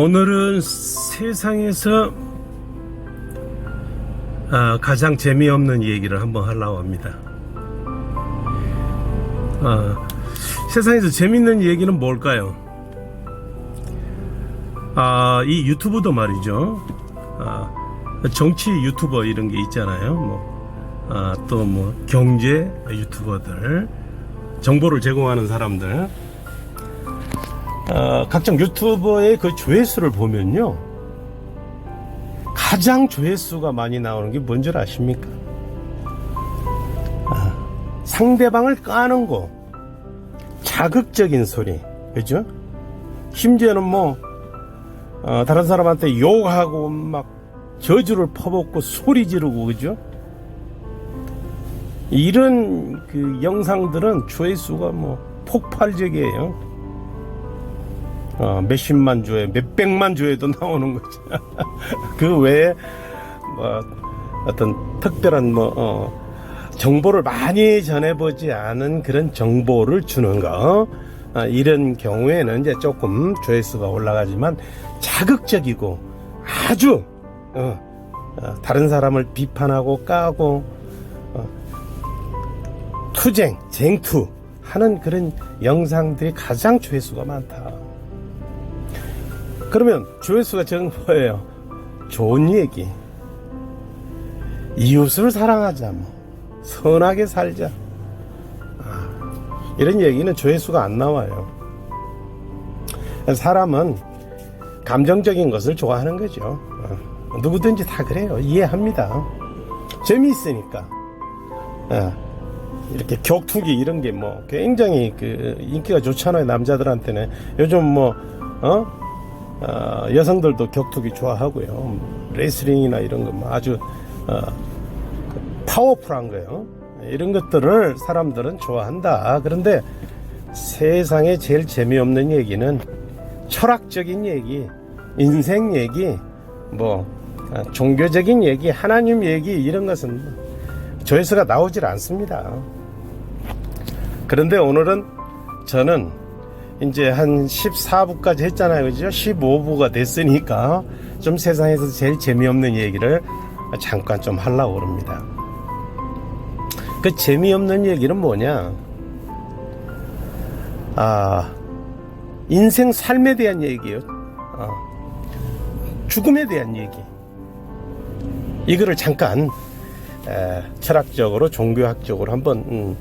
오늘은 세상에서 가장 재미없는 얘기를 한번 하려고 합니다. 세상에서 재밌는 얘기는 뭘까요? 이 유튜브도 말이죠. 정치 유튜버 이런 게 있잖아요. 또 경제 유튜버들, 정보를 제공하는 사람들, 각종 유튜버의 그 조회수를 보면요, 가장 조회수가 많이 나오는 게 뭔지 아십니까? 상대방을 까는 거, 자극적인 소리, 그죠? 심지어는 다른 사람한테 욕하고 막 저주를 퍼붓고 소리 지르고, 그죠? 이런 그 영상들은 조회수가 폭발적이에요. 몇십만 조회, 몇백만 조회도 나오는 거죠. 그 외에 어떤 특별한 정보를 많이 전해보지 않은 그런 정보를 주는 거, 이런 경우에는 이제 조금 조회수가 올라가지만, 자극적이고 아주 다른 사람을 비판하고 까고 투쟁, 쟁투 하는 그런 영상들이 가장 조회수가 많다. 그러면 조회수가 적은 뭐예요? 좋은 얘기, 이웃을 사랑하자, 선하게 살자, 이런 얘기는 조회수가 안 나와요. 사람은 감정적인 것을 좋아하는 거죠. 누구든지 다 그래요. 이해합니다. 재미있으니까. 이렇게 격투기 이런 게 굉장히 인기가 좋잖아요. 남자들한테는. 요즘 여성들도 격투기 좋아하고요. 레슬링이나 이런 거 아주 파워풀한 거예요. 이런 것들을 사람들은 좋아한다. 그런데 세상에 제일 재미없는 얘기는 철학적인 얘기, 인생 얘기, 종교적인 얘기, 하나님 얘기, 이런 것은 조회수가 나오질 않습니다. 그런데 오늘은 저는 이제 한 14부까지 했잖아요. 그죠? 15부가 됐으니까 좀 세상에서 제일 재미없는 얘기를 잠깐 좀 하려고 합니다. 그 재미없는 얘기는 뭐냐? 인생 삶에 대한 얘기예요. 죽음에 대한 얘기. 이거를 잠깐 철학적으로, 종교학적으로 한번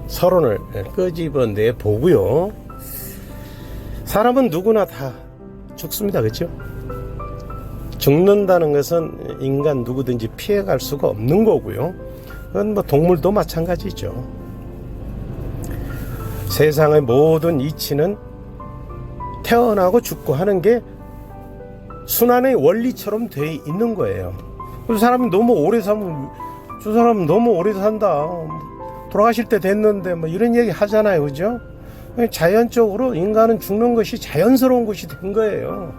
서론을 끄집어내 보고요. 사람은 누구나 다 죽습니다. 그렇죠? 죽는다는 것은 인간 누구든지 피해갈 수가 없는 거고요. 그건 동물도 마찬가지죠. 세상의 모든 이치는 태어나고 죽고 하는 게 순환의 원리처럼 돼 있는 거예요. 그 사람이 너무 오래 살면, 저 사람은 너무 오래 산다, 돌아가실 때 됐는데 이런 얘기 하잖아요. 그죠? 자연적으로 인간은 죽는 것이 자연스러운 것이 된 거예요.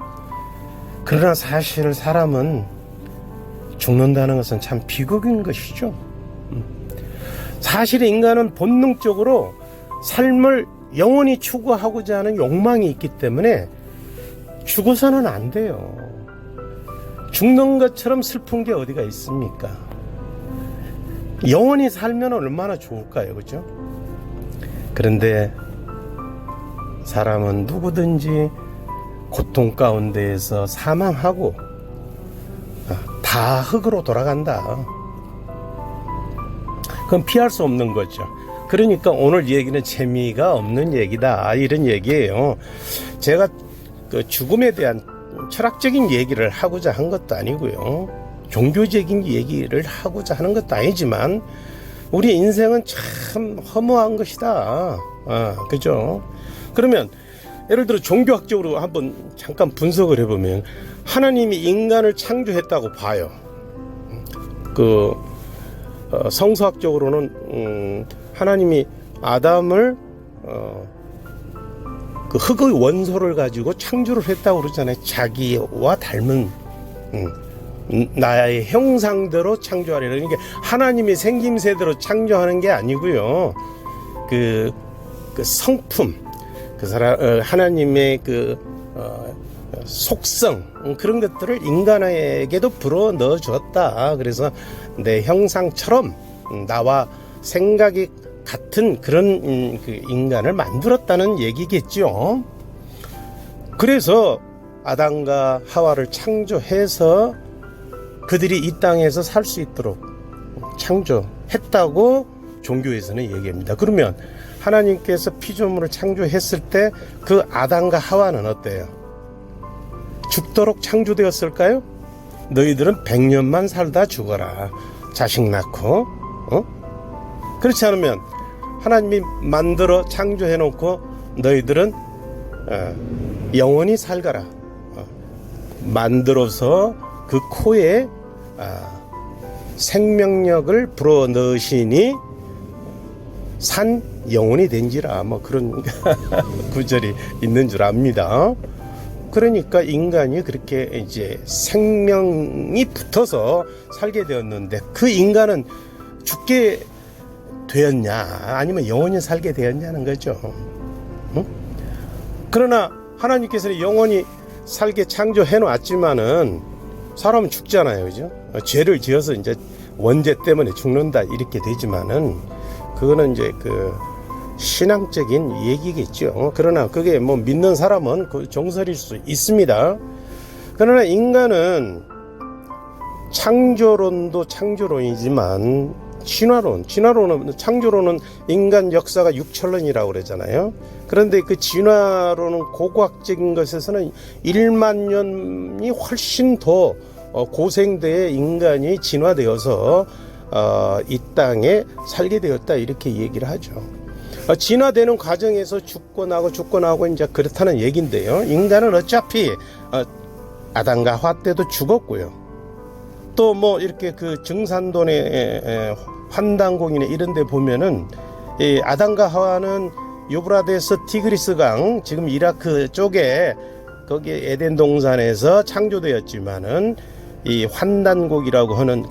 그러나 사실 사람은 죽는다는 것은 참 비극인 것이죠. 사실 인간은 본능적으로 삶을 영원히 추구하고자 하는 욕망이 있기 때문에 죽어서는 안 돼요. 죽는 것처럼 슬픈 게 어디가 있습니까? 영원히 살면 얼마나 좋을까요? 그죠? 그런데 사람은 누구든지 고통 가운데에서 사망하고 다 흙으로 돌아간다. 그건 피할 수 없는 거죠. 그러니까 오늘 얘기는 재미가 없는 얘기다, 이런 얘기예요. 제가 죽음에 대한 철학적인 얘기를 하고자 한 것도 아니고요, 종교적인 얘기를 하고자 하는 것도 아니지만, 우리 인생은 참 허무한 것이다. 그죠? 그러면 예를 들어 종교학적으로 한번 잠깐 분석을 해보면, 하나님이 인간을 창조했다고 봐요. 성서학적으로는 하나님이 아담을 그 흙의 원소를 가지고 창조를 했다고 그러잖아요. 자기와 닮은 나의 형상대로 창조하리라. 그러니까 하나님이 생김새대로 창조하는 게 아니고요, 그 성품, 그 사람, 하나님의 속성 그런 것들을 인간에게도 불어 넣어 줬다. 그래서 내 형상처럼 나와 생각이 같은 그런 그 인간을 만들었다는 얘기겠죠. 그래서 아담과 하와를 창조해서 그들이 이 땅에서 살 수 있도록 창조했다고 종교에서는 얘기합니다. 그러면 하나님께서 피조물을 창조했을 때 그 아담과 하와는 어때요? 죽도록 창조되었을까요? 너희들은 100년만 살다 죽어라. 자식 낳고. 그렇지 않으면 하나님이 만들어 창조해놓고 너희들은 영원히 살거라. 만들어서 그 코에 생명력을 불어넣으시니 산 영혼이 된지라, 뭐 그런 구절이 있는 줄 압니다. 그러니까 인간이 그렇게 이제 생명이 붙어서 살게 되었는데 그 인간은 죽게 되었냐 아니면 영원히 살게 되었냐는 거죠. 그러나 하나님께서는 영원히 살게 창조해 놨지만은 사람은 죽잖아요, 그죠? 죄를 지어서 이제 원죄 때문에 죽는다 이렇게 되지만은 그거는 이제 그 신앙적인 얘기겠죠. 그러나 그게 뭐 믿는 사람은 그 정설일 수 있습니다. 그러나 인간은 창조론도 창조론이지만 진화론은 창조론은 인간 역사가 6천년이라고 그러잖아요. 그런데 그 진화론은 고고학적인 것에서는 1만 년이 훨씬 더 고생대에 인간이 진화되어서 이 땅에 살게 되었다 이렇게 얘기를 하죠. 진화되는 과정에서 죽고 나고 이제 그렇다는 얘기인데요. 인간은 어차피 아담과 하와 때도 죽었고요. 또 뭐 이렇게 그 증산돈의 환단공이나 이런 데 보면은 이 아담과 하와는 유브라데스 티그리스강 지금 이라크 쪽에 거기 에덴 동산에서 창조되었지만은 이 환단곡이라고 하는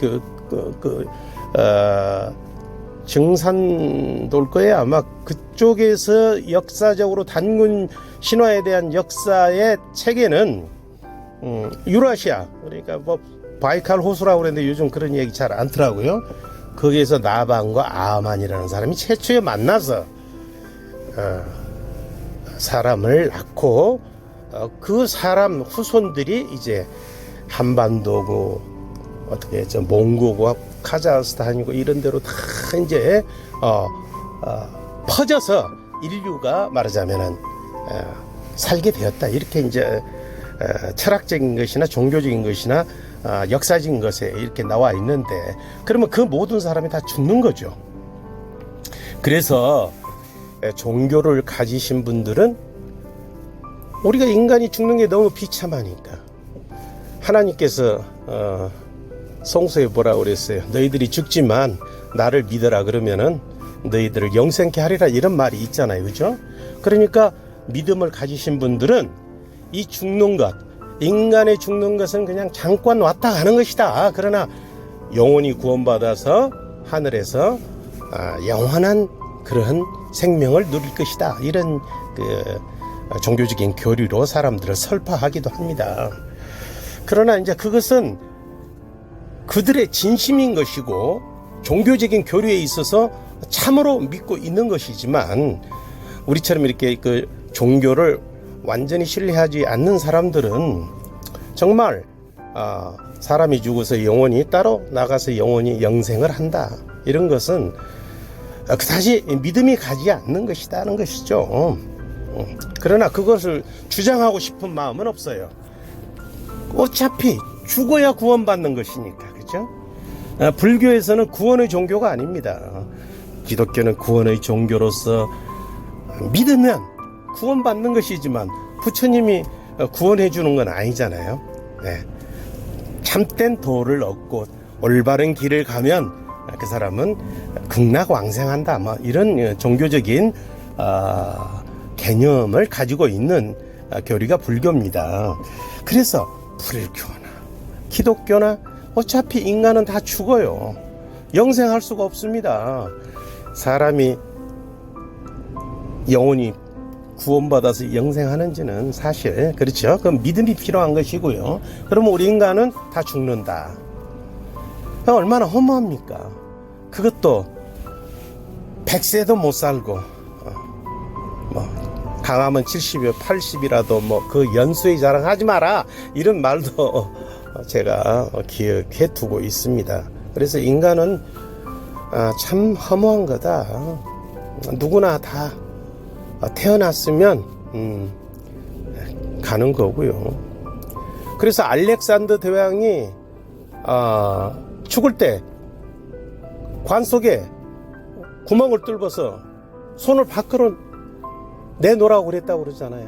증산도일 거예요. 아마 그쪽에서 역사적으로 단군 신화에 대한 역사의 책에는 유라시아, 그러니까 뭐 바이칼 호수라고 그랬는데 요즘 그런 얘기 잘 않더라고요. 거기에서 나반과 아만이라는 사람이 최초에 만나서 사람을 낳고 그 사람 후손들이 이제 한반도고 어떻게 했죠? 몽고고 카자흐스탄이고 이런 데로 다 이제 퍼져서 인류가 말하자면은 살게 되었다. 이렇게 이제 철학적인 것이나 종교적인 것이나 역사적인 것에 이렇게 나와 있는데 그러면 그 모든 사람이 다 죽는 거죠. 그래서 종교를 가지신 분들은 우리가 인간이 죽는 게 너무 비참하니까 하나님께서 성서에 뭐라고 그랬어요? 너희들이 죽지만 나를 믿어라 그러면은 너희들을 영생케 하리라 이런 말이 있잖아요. 그죠? 그러니까 믿음을 가지신 분들은 이 죽는 것, 인간의 죽는 것은 그냥 잠깐 왔다 가는 것이다. 그러나 영원히 구원받아서 하늘에서 영원한 그런 생명을 누릴 것이다. 이런 그 종교적인 교리로 사람들을 설파하기도 합니다. 그러나 이제 그것은 그들의 진심인 것이고 종교적인 교리에 있어서 참으로 믿고 있는 것이지만 우리처럼 이렇게 그 종교를 완전히 신뢰하지 않는 사람들은 정말 사람이 죽어서 영원히 따로 나가서 영원히 영생을 한다. 이런 것은 그다지 믿음이 가지 않는 것이다는 것이죠. 그러나 그것을 주장하고 싶은 마음은 없어요. 어차피 죽어야 구원받는 것이니까. 그죠? 불교에서는 구원의 종교가 아닙니다. 기독교는 구원의 종교로서 믿으면 구원받는 것이지만 부처님이 구원해 주는 건 아니잖아요. 네. 참된 도를 얻고 올바른 길을 가면 그 사람은 극락왕생한다. 뭐 이런 종교적인 개념을 가지고 있는 교리가 불교입니다. 그래서 불교나 기독교나 어차피 인간은 다 죽어요. 영생할 수가 없습니다. 사람이 영원히 구원받아서 영생하는지는 사실 그렇죠. 그건 믿음이 필요한 것이고요. 그러면 우리 인간은 다 죽는다. 얼마나 허무합니까? 그것도 100세도 못 살고 뭐 강하면 70이요 80이라도 뭐 그 연수의 자랑하지 마라 이런 말도 제가 기억해 두고 있습니다. 그래서 인간은 참 허무한 거다. 누구나 다 태어났으면 가는 거고요. 그래서 알렉산더 대왕이 죽을 때 관 속에 구멍을 뚫어서 손을 밖으로 내놓으라고 그랬다고 그러잖아요.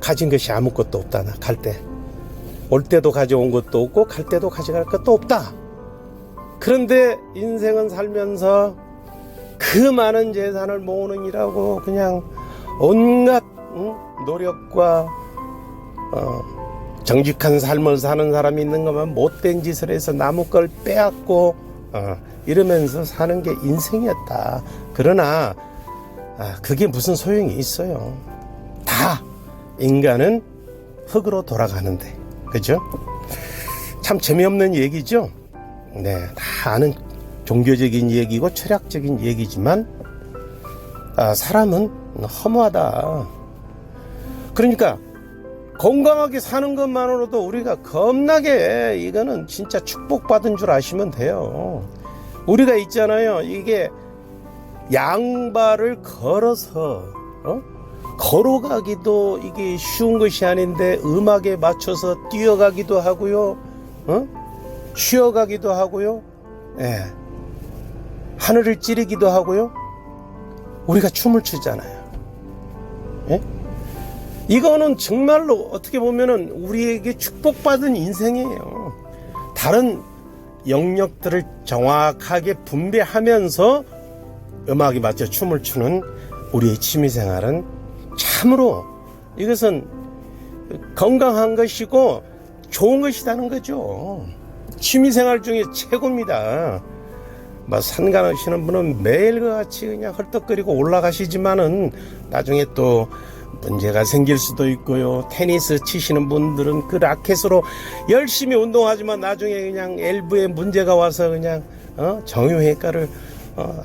가진 것이 아무것도 없다. 나 갈 때. 올 때도 가져온 것도 없고 갈 때도 가져갈 것도 없다. 그런데 인생은 살면서 그 많은 재산을 모으느니라고 그냥 온갖 노력과 정직한 삶을 사는 사람이 있는 것만 못된 짓을 해서 남의 걸 빼앗고 이러면서 사는 게 인생이었다. 그러나 그게 무슨 소용이 있어요. 다 인간은 흙으로 돌아가는데, 그죠? 참 재미없는 얘기죠. 네, 다 아는 종교적인 얘기고 철학적인 얘기지만 사람은 허무하다. 그러니까 건강하게 사는 것만으로도 우리가 겁나게 이거는 진짜 축복받은 줄 아시면 돼요. 우리가 있잖아요. 이게 양발을 걸어서 걸어가기도 이게 쉬운 것이 아닌데 음악에 맞춰서 뛰어가기도 하고요. 쉬어가기도 하고요. 예. 하늘을 찌르기도 하고요. 우리가 춤을 추잖아요. 예? 이거는 정말로 어떻게 보면은 우리에게 축복받은 인생이에요. 다른 영역들을 정확하게 분배하면서 음악에 맞춰 춤을 추는 우리의 취미생활은 참으로 이것은 건강한 것이고 좋은 것이라는 거죠. 취미생활 중에 최고입니다. 산 가시는 분은 매일같이 그냥 헐떡거리고 올라가시지만은 나중에 또 문제가 생길 수도 있고요. 테니스 치시는 분들은 그 라켓으로 열심히 운동하지만 나중에 그냥 엘브에 문제가 와서 그냥 정형외과를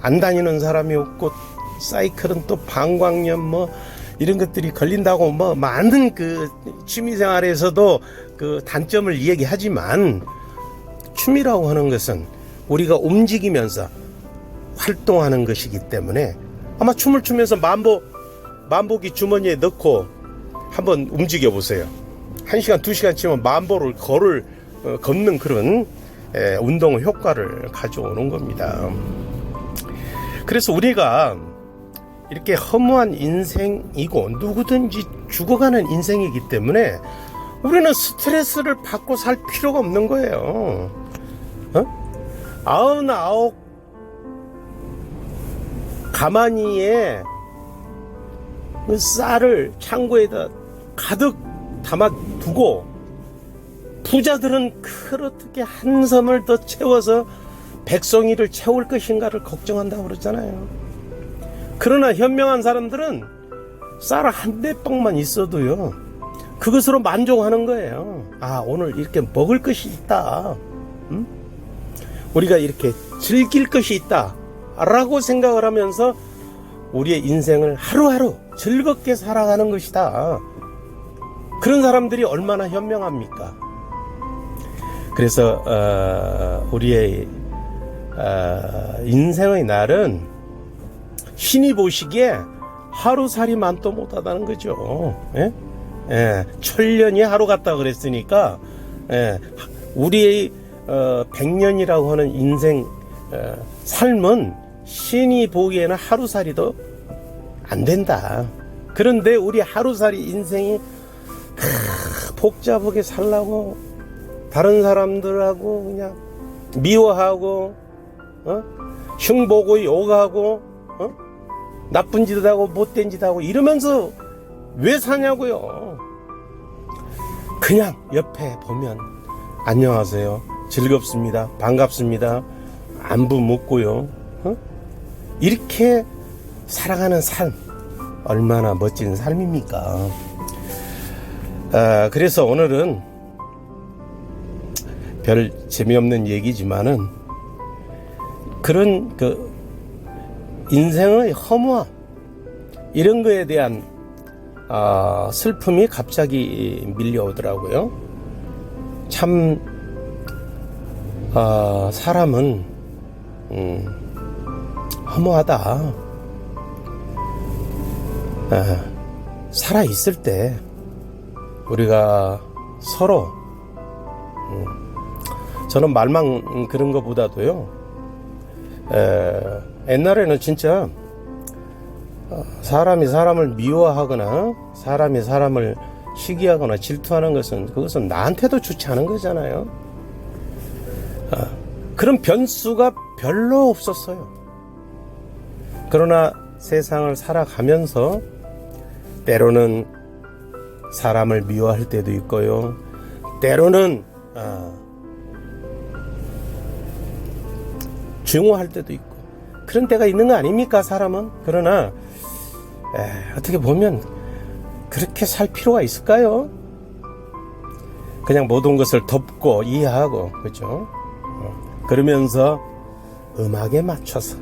안 다니는 사람이 없고, 사이클은 또 방광염 뭐 이런 것들이 걸린다고 뭐 많은 그 취미생활에서도 그 단점을 이야기하지만, 춤이라고 하는 것은 우리가 움직이면서 활동하는 것이기 때문에 아마 춤을 추면서 만보기 주머니에 넣고 한번 움직여 보세요. 1시간 2시간 치면 만보를 걷는 그런 운동 효과를 가져오는 겁니다. 그래서 우리가 이렇게 허무한 인생이고 누구든지 죽어가는 인생이기 때문에 우리는 스트레스를 받고 살 필요가 없는 거예요. 99 가마니에 그 쌀을 창고에다 가득 담아두고 부자들은 그렇게 한 섬을 더 채워서 백성이를 채울 것인가를 걱정한다고 그러잖아요. 그러나 현명한 사람들은 쌀 한 대빵만 있어도요, 그것으로 만족하는 거예요. 오늘 이렇게 먹을 것이 있다, 우리가 이렇게 즐길 것이 있다 라고 생각을 하면서 우리의 인생을 하루하루 즐겁게 살아가는 것이다. 그런 사람들이 얼마나 현명합니까? 그래서 우리의 인생의 날은 신이 보시기에 하루살이 만도 못하다는 거죠. 예? 예, 천년이 하루 같다 그랬으니까, 우리의 100년이라고 하는 인생 삶은 신이 보기에는 하루살이도 안 된다. 그런데 우리 하루살이 인생이 복잡하게 살라고 다른 사람들하고 그냥 미워하고 흉보고 욕하고 나쁜 짓 하고 못된 짓 하고 이러면서 왜 사냐고요. 그냥 옆에 보면 안녕하세요, 즐겁습니다, 반갑습니다, 안부 묻고요, 이렇게 살아가는 삶, 얼마나 멋진 삶입니까? 그래서 오늘은 별 재미없는 얘기지만은 그런 그 인생의 허무함 이런 거에 대한 슬픔이 갑자기 밀려오더라고요. 참 사람은 허무하다. 살아 있을 때 우리가 서로 저는 말만 그런 것보다도요, 옛날에는 진짜 사람이 사람을 미워하거나 사람이 사람을 시기하거나 질투하는 것은 그것은 나한테도 좋지 않은 거잖아요. 그런 변수가 별로 없었어요. 그러나 세상을 살아가면서 때로는 사람을 미워할 때도 있고요, 때로는 증오할 때도 있고 그런 때가 있는 거 아닙니까, 사람은? 그러나 어떻게 보면 그렇게 살 필요가 있을까요? 그냥 모든 것을 덮고 이해하고, 그렇죠? 그러면서 음악에 맞춰서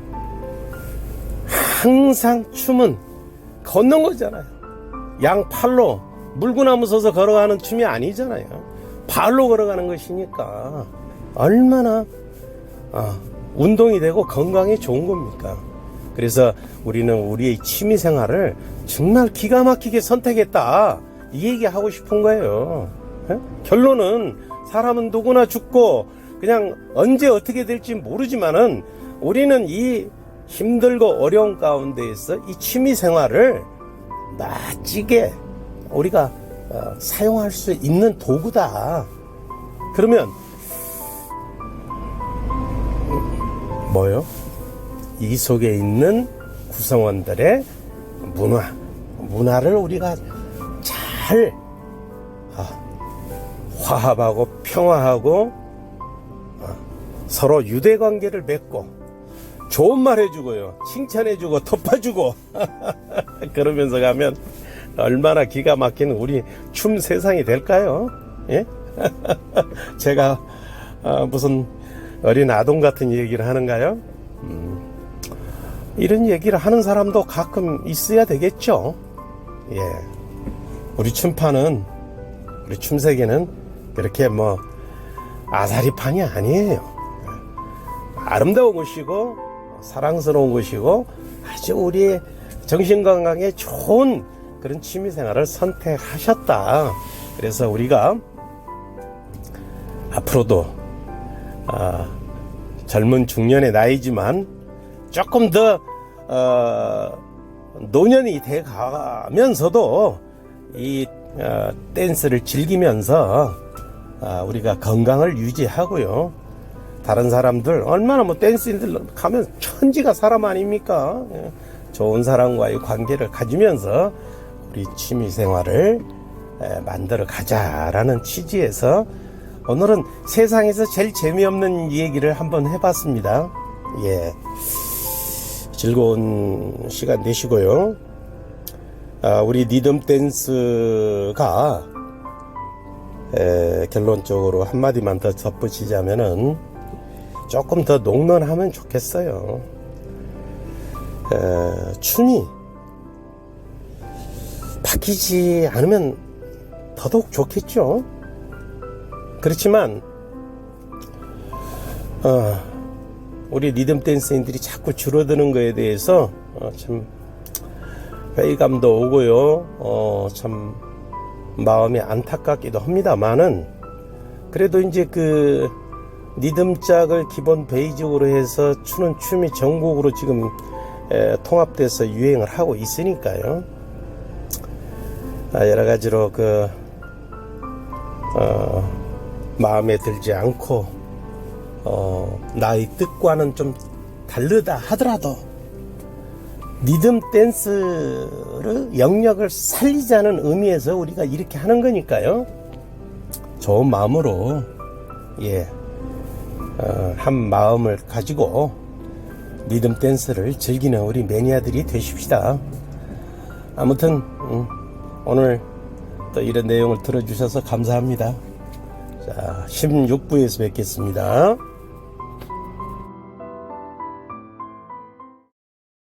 항상 춤은 걷는 거잖아요. 양팔로 물구나무 서서 걸어가는 춤이 아니잖아요. 발로 걸어가는 것이니까 얼마나 운동이 되고 건강에 좋은 겁니까? 그래서 우리는 우리의 취미 생활을 정말 기가 막히게 선택했다, 이 얘기 하고 싶은 거예요. 결론은 사람은 누구나 죽고 그냥 언제 어떻게 될지 모르지만은 우리는 이 힘들고 어려운 가운데에서 이 취미 생활을 멋지게 우리가 사용할 수 있는 도구다. 그러면 뭐요? 이 속에 있는 구성원들의 문화를 우리가 잘 화합하고 평화하고 서로 유대관계를 맺고 좋은 말 해주고요, 칭찬해주고 덮어주고 그러면서 가면 얼마나 기가 막힌 우리 춤 세상이 될까요? 예? 제가 무슨 어린 아동 같은 얘기를 하는가요? 이런 얘기를 하는 사람도 가끔 있어야 되겠죠. 예. 우리 춤파는, 우리 춤세계는 그렇게 뭐 아사리판이 아니에요. 아름다운 곳이고 사랑스러운 곳이고 아주 우리의 정신건강에 좋은 그런 취미생활을 선택하셨다. 그래서 우리가 앞으로도 젊은 중년의 나이지만 조금 더 노년이 돼 가면서도 이 댄스를 즐기면서 우리가 건강을 유지하고요, 다른 사람들 얼마나 뭐 댄스인들 가면 천지가 사람 아닙니까? 좋은 사람과의 관계를 가지면서 우리 취미생활을 만들어 가자라는 취지에서 오늘은 세상에서 제일 재미없는 얘기를 한번 해봤습니다. 예, 즐거운 시간 되시고요. 우리 리듬 댄스가 결론적으로 한마디만 더 덧붙이자면은 조금 더 농론하면 좋겠어요. 춤이 바뀌지 않으면 더더욱 좋겠죠. 그렇지만 우리 리듬 댄서인들이 자꾸 줄어드는 거에 대해서 참 회의감도 오고요, 참 마음이 안타깝기도 합니다만은, 그래도 이제 그 리듬짝을 기본 베이직으로 해서 추는 춤이 전국으로 지금 통합돼서 유행을 하고 있으니까요. 여러 가지로 그 마음에 들지 않고 나의 뜻과는 좀 다르다 하더라도 리듬 댄스를 영역을 살리자는 의미에서 우리가 이렇게 하는 거니까요. 좋은 마음으로 한 마음을 가지고 리듬 댄스를 즐기는 우리 매니아들이 되십시다. 아무튼 오늘 또 이런 내용을 들어주셔서 감사합니다. 자, 16부에서 뵙겠습니다.